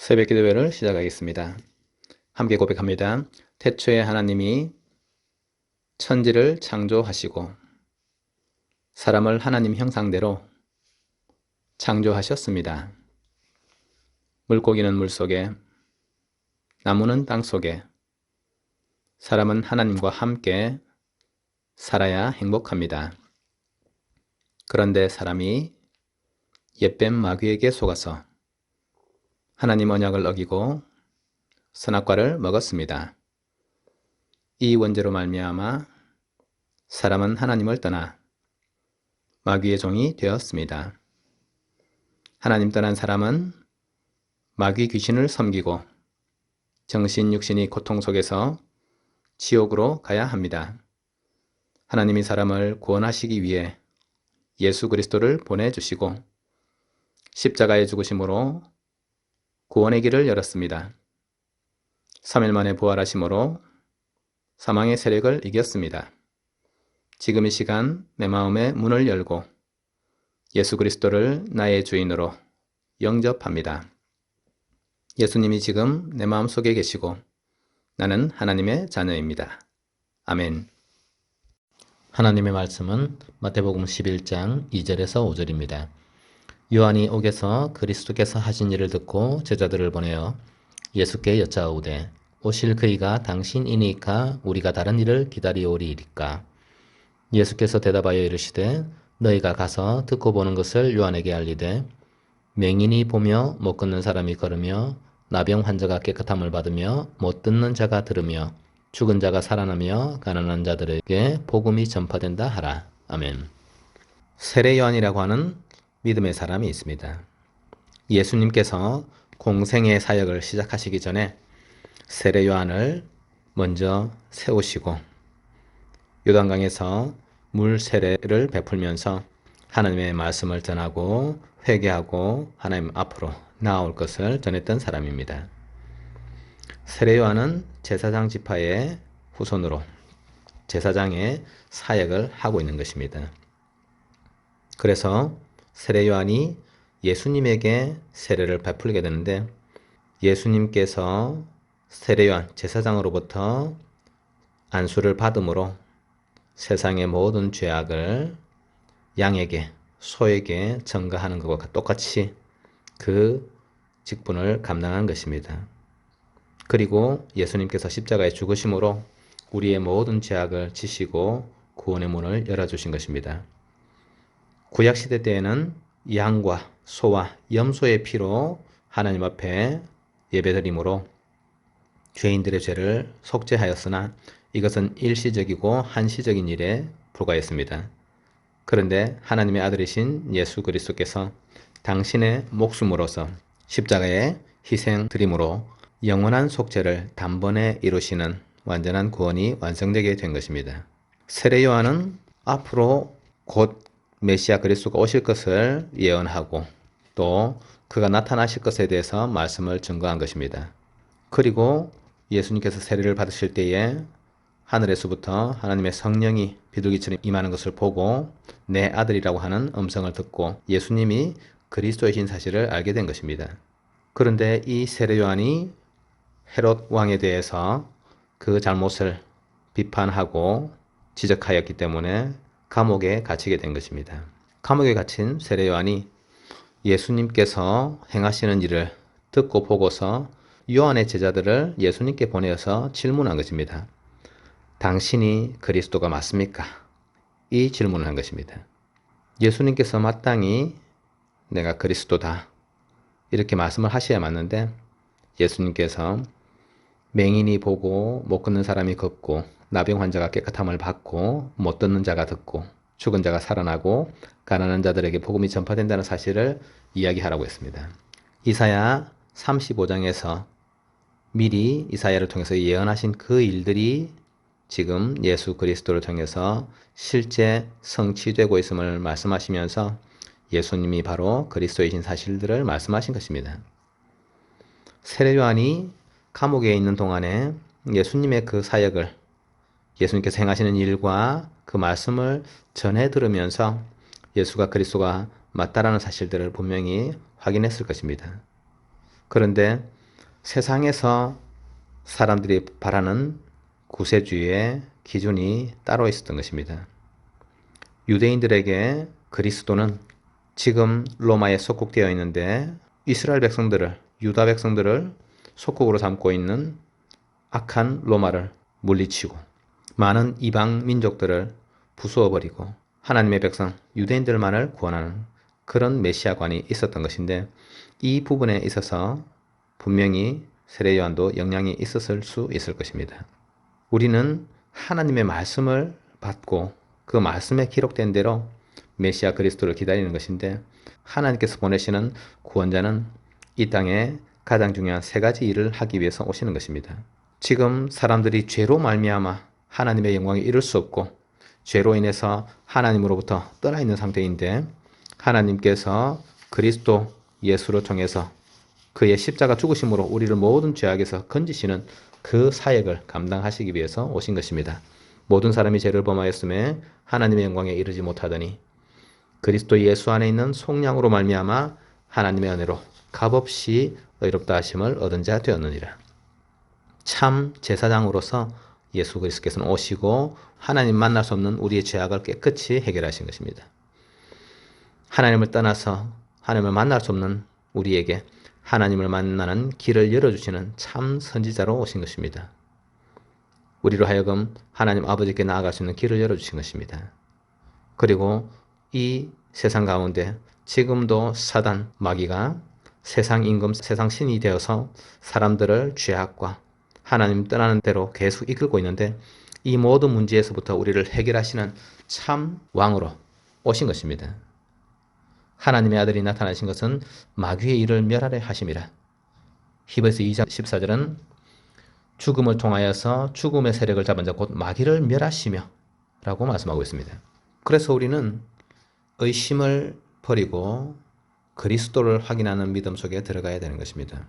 새벽 기도회를 시작하겠습니다. 함께 고백합니다. 태초에 하나님이 천지를 창조하시고 사람을 하나님 형상대로 창조하셨습니다. 물고기는 물속에, 나무는 땅속에, 사람은 하나님과 함께 살아야 행복합니다. 그런데 사람이 옛뱀 마귀에게 속아서 하나님 언약을 어기고 선악과를 먹었습니다. 이 원죄로 말미암아 사람은 하나님을 떠나 마귀의 종이 되었습니다. 하나님 떠난 사람은 마귀 귀신을 섬기고 정신 육신이 고통 속에서 지옥으로 가야 합니다. 하나님이 사람을 구원하시기 위해 예수 그리스도를 보내주시고 십자가의 죽으심으로 구원의 길을 열었습니다. 3일 만에 부활하심으로 사망의 세력을 이겼습니다. 지금 이 시간 내 마음의 문을 열고 예수 그리스도를 나의 주인으로 영접합니다. 예수님이 지금 내 마음속에 계시고 나는 하나님의 자녀입니다. 아멘. 하나님의 말씀은 마태복음 11장 2절에서 5절입니다. 요한이 옥에서 그리스도께서 하신 일을 듣고 제자들을 보내어 예수께 여짜오되 오실 그이가 당신이니까 우리가 다른 일을 기다리오리이까. 예수께서 대답하여 이르시되 너희가 가서 듣고 보는 것을 요한에게 알리되 맹인이 보며 못 걷는 사람이 걸으며 나병 환자가 깨끗함을 받으며 못 듣는 자가 들으며 죽은 자가 살아나며 가난한 자들에게 복음이 전파된다 하라. 아멘. 세례 요한이라고 하는 믿음의 사람이 있습니다. 예수님께서 공생의 사역을 시작하시기 전에 세례 요한을 먼저 세우시고 요단강에서 물 세례를 베풀면서 하나님의 말씀을 전하고 회개하고 하나님 앞으로 나아올 것을 전했던 사람입니다. 세례 요한은 제사장 지파의 후손으로 제사장의 사역을 하고 있는 것입니다. 그래서 세례 요한이 예수님에게 세례를 베풀게 되는데 예수님께서 세례 요한 제사장으로부터 안수를 받음으로 세상의 모든 죄악을 양에게 소에게 전가하는 것과 똑같이 그 직분을 감당한 것입니다. 그리고 예수님께서 십자가에 죽으심으로 우리의 모든 죄악을 지시고 구원의 문을 열어주신 것입니다. 구약시대 때에는 양과 소와 염소의 피로 하나님 앞에 예배드림으로 죄인들의 죄를 속죄하였으나 이것은 일시적이고 한시적인 일에 불과했습니다. 그런데 하나님의 아들이신 예수 그리스도께서 당신의 목숨으로서 십자가에 희생 드림으로 영원한 속죄를 단번에 이루시는 완전한 구원이 완성되게 된 것입니다. 세례 요한은 앞으로 곧 메시아 그리스도가 오실 것을 예언하고 또 그가 나타나실 것에 대해서 말씀을 증거한 것입니다. 그리고 예수님께서 세례를 받으실 때에 하늘에서부터 하나님의 성령이 비둘기처럼 임하는 것을 보고 내 아들이라고 하는 음성을 듣고 예수님이 그리스도이신 사실을 알게 된 것입니다. 그런데 이 세례 요한이 헤롯 왕에 대해서 그 잘못을 비판하고 지적하였기 때문에 감옥에 갇히게 된 것입니다. 감옥에 갇힌 세례 요한이 예수님께서 행하시는 일을 듣고 보고서 요한의 제자들을 예수님께 보내어서 질문한 것입니다. 당신이 그리스도가 맞습니까? 이 질문을 한 것입니다. 예수님께서 마땅히 내가 그리스도다 이렇게 말씀을 하셔야 맞는데 예수님께서 맹인이 보고 못 걷는 사람이 걷고 나병 환자가 깨끗함을 받고 못 듣는 자가 듣고 죽은 자가 살아나고 가난한 자들에게 복음이 전파된다는 사실을 이야기하라고 했습니다. 이사야 35장에서 미리 이사야를 통해서 예언하신 그 일들이 지금 예수 그리스도를 통해서 실제 성취되고 있음을 말씀하시면서 예수님이 바로 그리스도이신 사실들을 말씀하신 것입니다. 세례 요한이 감옥에 있는 동안에 예수님의 그 사역을 예수님께서 행하시는 일과 그 말씀을 전해 들으면서 예수가 그리스도가 맞다라는 사실들을 분명히 확인했을 것입니다. 그런데 세상에서 사람들이 바라는 구세주의 기준이 따로 있었던 것입니다. 유대인들에게 그리스도는 지금 로마에 속국되어 있는데 이스라엘 백성들을, 유다 백성들을 속국으로 삼고 있는 악한 로마를 물리치고 많은 이방 민족들을 부수어버리고 하나님의 백성 유대인들만을 구원하는 그런 메시아관이 있었던 것인데, 이 부분에 있어서 분명히 세례 요한도 영향이 있었을 수 있을 것입니다. 우리는 하나님의 말씀을 받고 그 말씀에 기록된 대로 메시아 그리스도를 기다리는 것인데, 하나님께서 보내시는 구원자는 이 땅에 가장 중요한 세 가지 일을 하기 위해서 오시는 것입니다. 지금 사람들이 죄로 말미암아 하나님의 영광에 이를 수 없고 죄로 인해서 하나님으로부터 떠나 있는 상태인데, 하나님께서 그리스도 예수를 통해서 그의 십자가 죽으심으로 우리를 모든 죄악에서 건지시는 그 사역을 감당하시기 위해서 오신 것입니다. 모든 사람이 죄를 범하였음에 하나님의 영광에 이르지 못하더니 그리스도 예수 안에 있는 속량으로 말미암아 하나님의 은혜로 값없이 의롭다 하심을 얻은 자 되었느니라. 참 제사장으로서 예수 그리스도께서는 오시고 하나님 만날 수 없는 우리의 죄악을 깨끗이 해결하신 것입니다. 하나님을 떠나서 하나님을 만날 수 없는 우리에게 하나님을 만나는 길을 열어주시는 참 선지자로 오신 것입니다. 우리로 하여금 하나님 아버지께 나아갈 수 있는 길을 열어주신 것입니다. 그리고 이 세상 가운데 지금도 사단, 마귀가 세상 임금, 세상 신이 되어서 사람들을 죄악과 하나님 떠나는 대로 계속 이끌고 있는데, 이 모든 문제에서부터 우리를 해결하시는 참 왕으로 오신 것입니다. 하나님의 아들이 나타나신 것은 마귀의 일을 멸하려 하심이라. 히브리서 2장 14절은 죽음을 통하여서 죽음의 세력을 잡은 자 곧 마귀를 멸하시며 라고 말씀하고 있습니다. 그래서 우리는 의심을 버리고 그리스도를 확인하는 믿음 속에 들어가야 되는 것입니다.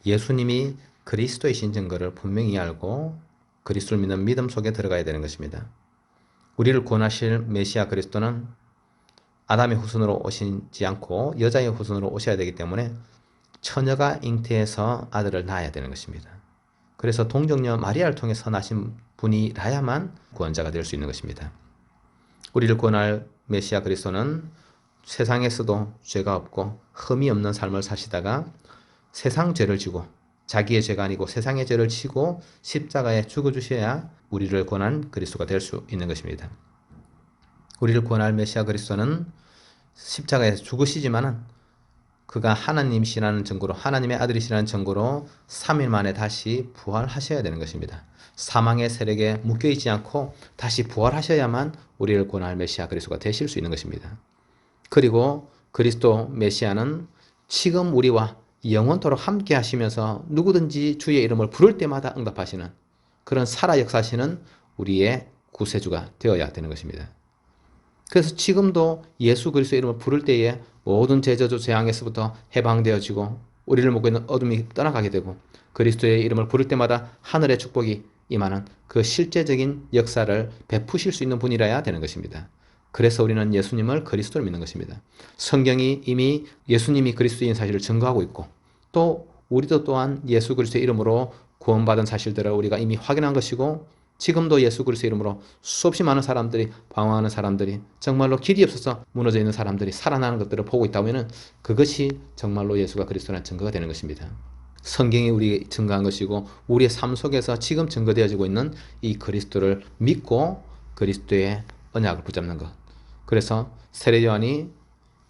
예수님이 그리스도이신 증거를 분명히 알고 그리스도를 믿는 믿음 속에 들어가야 되는 것입니다. 우리를 구원하실 메시아 그리스도는 아담의 후손으로 오시지 않고 여자의 후손으로 오셔야 되기 때문에 처녀가 잉태해서 아들을 낳아야 되는 것입니다. 그래서 동정녀 마리아를 통해서 나신 분이라야만 구원자가 될 수 있는 것입니다. 우리를 구원할 메시아 그리스도는 세상에서도 죄가 없고 흠이 없는 삶을 사시다가 세상 죄를 지고, 자기의 죄가 아니고 세상의 죄를 지고 십자가에 죽어주셔야 우리를 구원한 그리스도가 될 수 있는 것입니다. 우리를 구원할 메시아 그리스도는 십자가에서 죽으시지만은 그가 하나님이시라는 증거로, 하나님의 아들이시라는 증거로 3일 만에 다시 부활하셔야 되는 것입니다. 사망의 세력에 묶여있지 않고 다시 부활하셔야만 우리를 구원할 메시아 그리스도가 되실 수 있는 것입니다. 그리고 그리스도 메시아는 지금 우리와 영원토록 함께 하시면서 누구든지 주의 이름을 부를 때마다 응답하시는 그런 살아 역사하시는 우리의 구세주가 되어야 되는 것입니다. 그래서 지금도 예수 그리스도의 이름을 부를 때에 모든 제저주 재앙에서부터 해방되어지고 우리를 묶고 있는 어둠이 떠나가게 되고, 그리스도의 이름을 부를 때마다 하늘의 축복이 임하는 그 실제적인 역사를 베푸실 수 있는 분이라야 되는 것입니다. 그래서 우리는 예수님을 그리스도를 믿는 것입니다. 성경이 이미 예수님이 그리스도인 사실을 증거하고 있고, 또 우리도 또한 예수 그리스도의 이름으로 구원받은 사실들을 우리가 이미 확인한 것이고, 지금도 예수 그리스도의 이름으로 수없이 많은 사람들이, 방황하는 사람들이, 정말로 길이 없어서 무너져 있는 사람들이 살아나는 것들을 보고 있다면 그것이 정말로 예수가 그리스도라는 증거가 되는 것입니다. 성경이 우리에게 증거한 것이고 우리의 삶 속에서 지금 증거되어지고 있는 이 그리스도를 믿고 그리스도의 언약을 붙잡는 것. 그래서 세례 요한이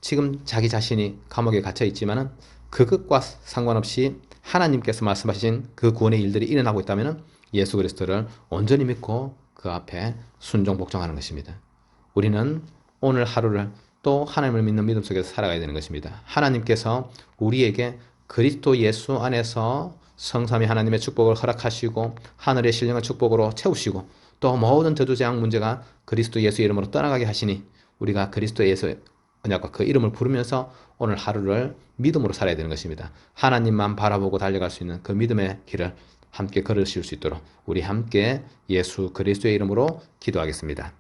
지금 자기 자신이 감옥에 갇혀 있지만은 그것과 상관없이 하나님께서 말씀하신 그 구원의 일들이 일어나고 있다면 예수 그리스도를 온전히 믿고 그 앞에 순종 복종하는 것입니다. 우리는 오늘 하루를 또 하나님을 믿는 믿음 속에서 살아가야 되는 것입니다. 하나님께서 우리에게 그리스도 예수 안에서 성삼위 하나님의 축복을 허락하시고 하늘의 신령한 축복으로 채우시고 또 모든 저주 재앙 문제가 그리스도 예수 이름으로 떠나가게 하시니 우리가 그리스도 예수 언약과 그 이름을 부르면서 오늘 하루를 믿음으로 살아야 되는 것입니다. 하나님만 바라보고 달려갈 수 있는 그 믿음의 길을 함께 걸으실 수 있도록 우리 함께 예수 그리스도의 이름으로 기도하겠습니다.